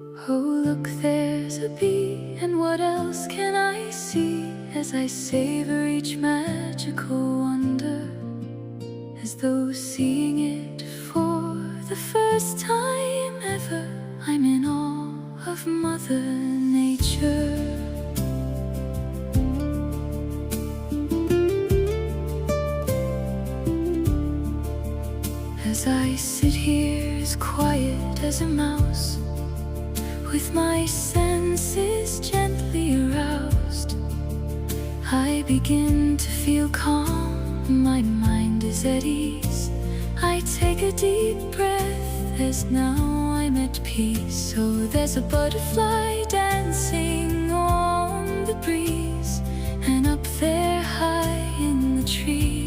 Oh, look, there's a bee, and what else can I see as I savor each magical wonder, as though seeing it for the first time ever. I'm in awe of Mother Nature. As I sit here as quiet as a mouse, with my senses gently aroused, I begin to feel calm, my mind is at ease. I take a deep breath as now I'm at peace. So there's a butterfly dancing on the breeze, and up there high in the trees